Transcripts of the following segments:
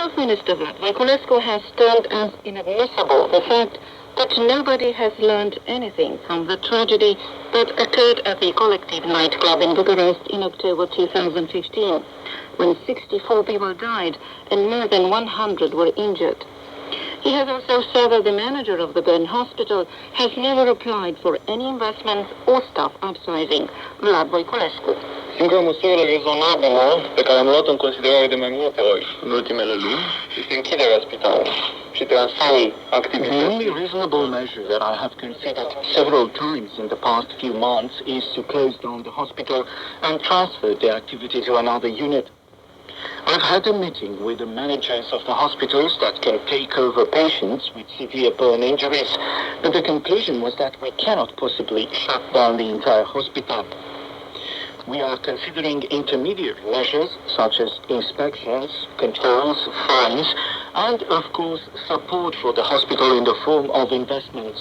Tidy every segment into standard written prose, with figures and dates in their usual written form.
Health Minister Voiculescu has termed as inadmissible the fact that nobody has learned anything from the tragedy that occurred at the collective nightclub in Bucharest in October 2015, when 64 people died and more than 100 were injured. He has also said that the manager of the Bern Hospital has never applied for any investments or staff upsizing. Vlad Voiculescu. Singura măsură rezonabilă pe care am luat-o în considerare de mai multe ori în ultimele luni este închiderea spitalului și transferul activității. The only reasonable measure that I have considered several times in the past few months is to close down the hospital and transfer the activity to another unit. I've had a meeting with the managers of the hospitals that can take over patients with severe burn injuries, but the conclusion was that we cannot possibly shut down the entire hospital. We are considering intermediate measures such as inspections, controls, fines, and of course support for the hospital in the form of investments.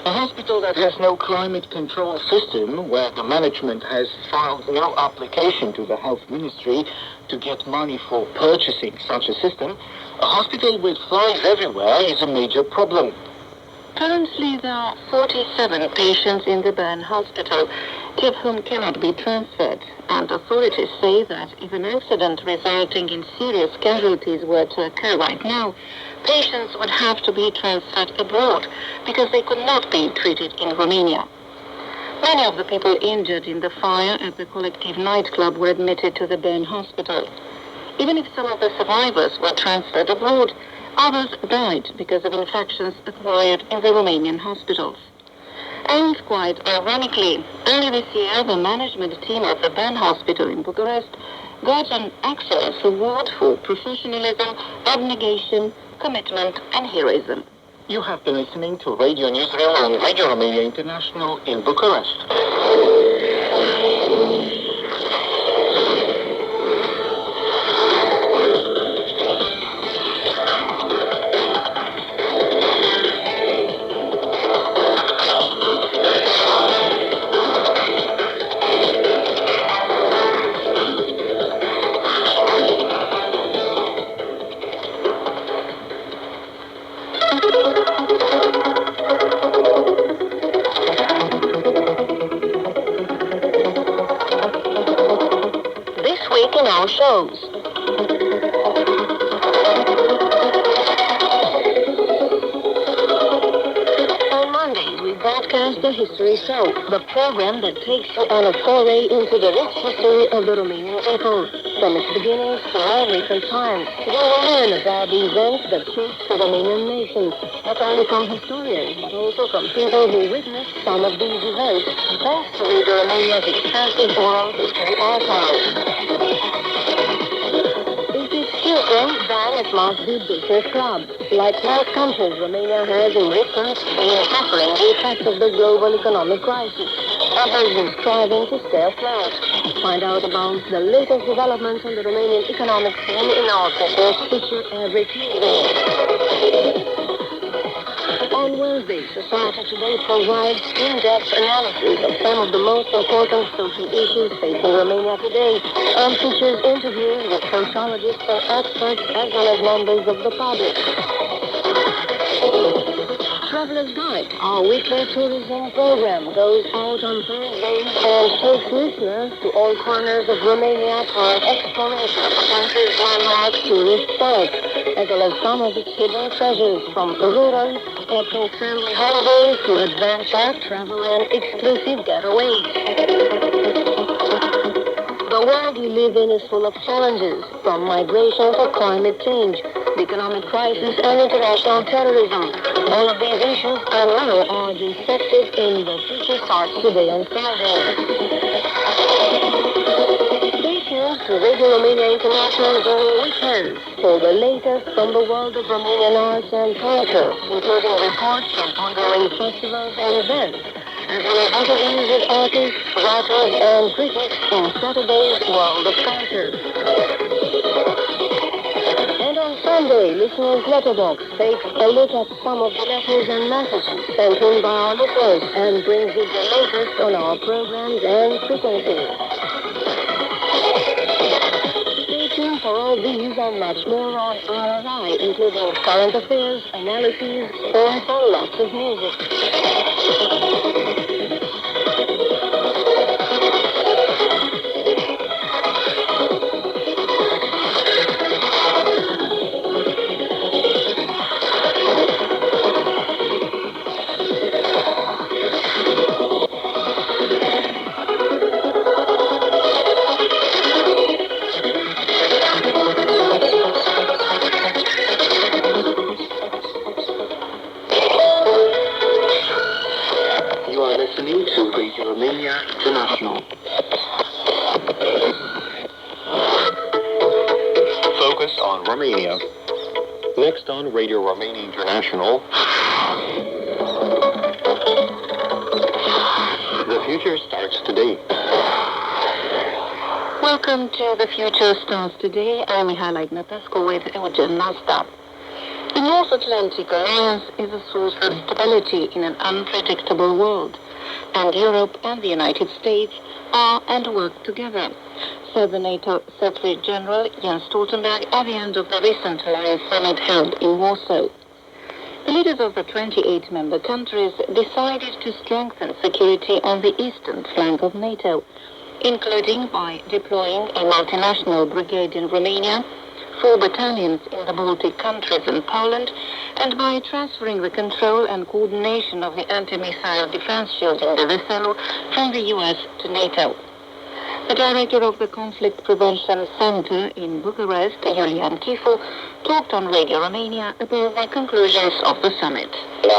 A hospital that has no climate control system, where the management has filed no application to the health ministry to get money for purchasing such a system, a hospital with flies everywhere is a major problem. Currently, there are 47 patients in the Bern Hospital, two of whom cannot be transferred, and authorities say that if an accident resulting in serious casualties were to occur right now, patients would have to be transferred abroad because they could not be treated in Romania. Many of the people injured in the fire at the collective nightclub were admitted to the Bern Hospital. Even if some of the survivors were transferred abroad, others died because of infections acquired in the Romanian hospitals. And quite ironically, early this year, the management team of the Bern Hospital in Bucharest got an Excellence Award for professionalism, abnegation, commitment, and heroism. You have been listening to Radio Newsreel on Radio Romania International in Bucharest. This week in our shows. On Mondays, we broadcast the History Show, the program that takes you on a foray into the rich history of the Romanian people, from its beginnings to all recent times. You will learn about the events that shaped the Romanian nation, not only from historians, but also from people who witnessed some of these events, thanks to the Romania's extensive oral history archive. If it's children, then it must be business club. Like most countries, Romania has in recent been suffering the effects of the global economic crisis. Others been striving to stay afloat. Find out about the latest developments on the Romanian economic scene in our business feature every Tuesday. On Wednesday, Society Today provides in-depth analysis of some of the most important social issues facing Romania today, and features interviews with sociologists and experts as well as members of the public. Traveler's Guide, our weekly tourism program, goes out on Thursdays and takes listeners to all corners of Romania for an exploration of the country's landmark tourist spots, as well as some of its hidden treasures, from rural, eco-friendly holidays to adventure, travel, and exclusive getaways. The world we live in is full of challenges, from migration to climate change, the economic crisis, and international terrorism. All of these issues and more are dissected in The Future Starts Today on Friday. Stay tuned to Radio Romania International during weekends for the latest from the world of Romanian arts and culture, including reports from ongoing festivals and events, as well as interviews with artists, writers, and critics in Saturday's World of Culture. And on Sunday, Listeners' Letterbox takes a look at some of the letters and messages sent in by our listeners and brings you the latest on our programs and frequencies. Stay tuned for all all these and much more on RRI, including current affairs, analyses, and lots of music. You are listening to Radio Romania International. Focus on Romania. Next on Radio Romania International. The future starts today. Welcome to The Future Starts Today. I'm Mihaela Ignatescu with Eugen Nasta. The North Atlantic Alliance is a source of stability in an unpredictable world, and Europe and the United States are and work together, said the NATO Secretary General Jens Stoltenberg at the end of the recent Alliance summit held in Warsaw. The leaders of the 28 member countries decided to strengthen security on the eastern flank of NATO, including by deploying a multinational brigade in Romania, 4 battalions in the Baltic countries and Poland, and by transferring the control and coordination of the anti-missile defense shield in the Veselu from the US to NATO. The director of the Conflict Prevention Center in Bucharest, Iulian Chifu, talked on Radio Romania about the conclusions of the summit.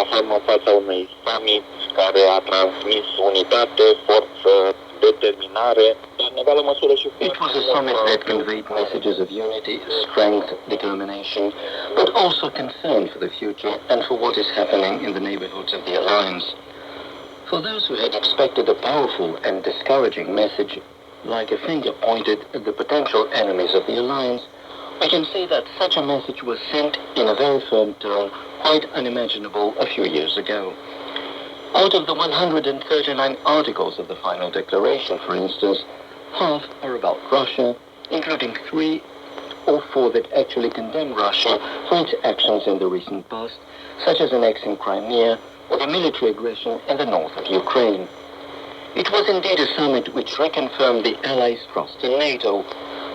Aflăm în fața unui summit care a transmis unitate, forță, determinare, în egală măsură și It was a summit that conveyed messages of unity, strength, determination, but also concern for the future and for what is happening in the neighborhoods of the alliance. For those who had expected a powerful and discouraging message, like a finger pointed at the potential enemies of the alliance, we can say that such a message was sent in a very firm tone, quite unimaginable a few years ago. Out of the 139 articles of the final declaration, for instance, half are about Russia, including 3 or 4 that actually condemn Russia for its actions in the recent past, such as annexing Crimea or the military aggression in the north of Ukraine. It was indeed a summit which reconfirmed the Allies' trust in NATO,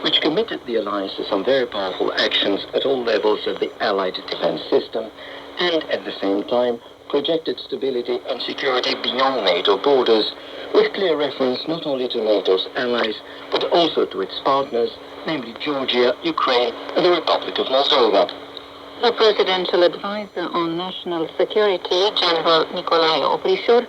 which committed the alliance to some very powerful actions at all levels of the Allied defense system, and at the same time projected stability and security beyond NATO borders, with clear reference not only to NATO's allies, but also to its partners, namely Georgia, Ukraine, and the Republic of Moldova. The Presidential Advisor on National Security, General Nicolae Oprișor,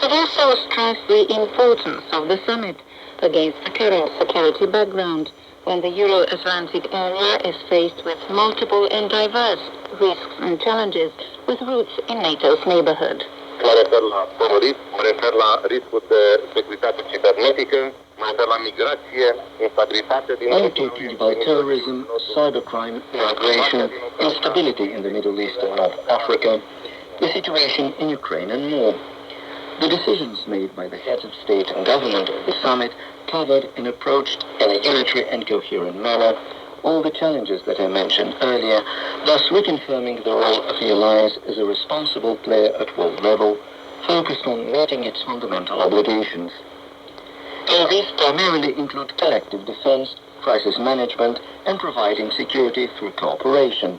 had also stressed the importance of the summit against the current security background, when the Euro-Atlantic area is faced with multiple and diverse risks and challenges with roots in NATO's neighborhood. Mă refer la terorism, mă refer la riscul de securitate cibernetică, mă refer la migrație, instabilitate din... I'm talking about terrorism, cybercrime, migration, instability in the Middle East and North Africa, the situation in Ukraine and more. The decisions made by the heads of state and government at the summit covered and approached in a unitary and coherent manner all the challenges that I mentioned earlier, thus reconfirming the role of the alliance as a responsible player at world level, focused on meeting its fundamental obligations. And these primarily include collective defense, crisis management, and providing security through cooperation.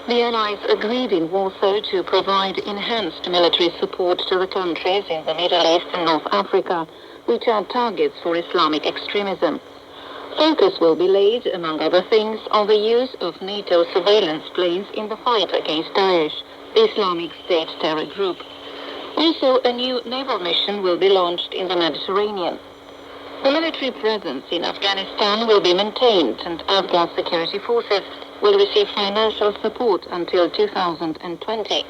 The Allies agreed in Warsaw to provide enhanced military support to the countries in the Middle East and North Africa, which are targets for Islamic extremism. Focus will be laid, among other things, on the use of NATO surveillance planes in the fight against Daesh, the Islamic State terror group. Also, a new naval mission will be launched in the Mediterranean. The military presence in Afghanistan will be maintained, and Afghan security forces will receive financial support until 2020.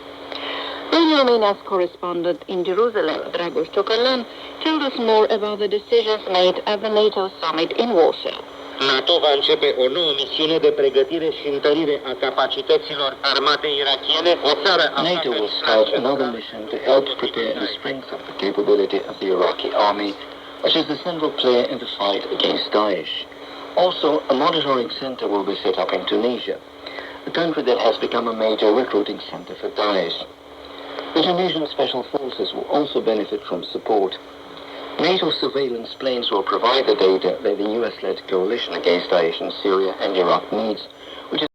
Radio Romania's correspondent in Jerusalem, Dragoș Ciocărlan, told us more about the decisions made at the NATO summit in Warsaw. NATO va începe o nouă misiune de pregătire și întărire a capacităților armate irakiene. NATO will start another mission to help prepare and strengthen the capability of the Iraqi army, which is the central player in the fight against Daesh. Also, a monitoring center will be set up in Tunisia, a country that has become a major recruiting center for Daesh. The Tunisian special forces will also benefit from support. NATO surveillance planes will provide the data that the US-led coalition against Daesh in Syria and Iraq needs, which is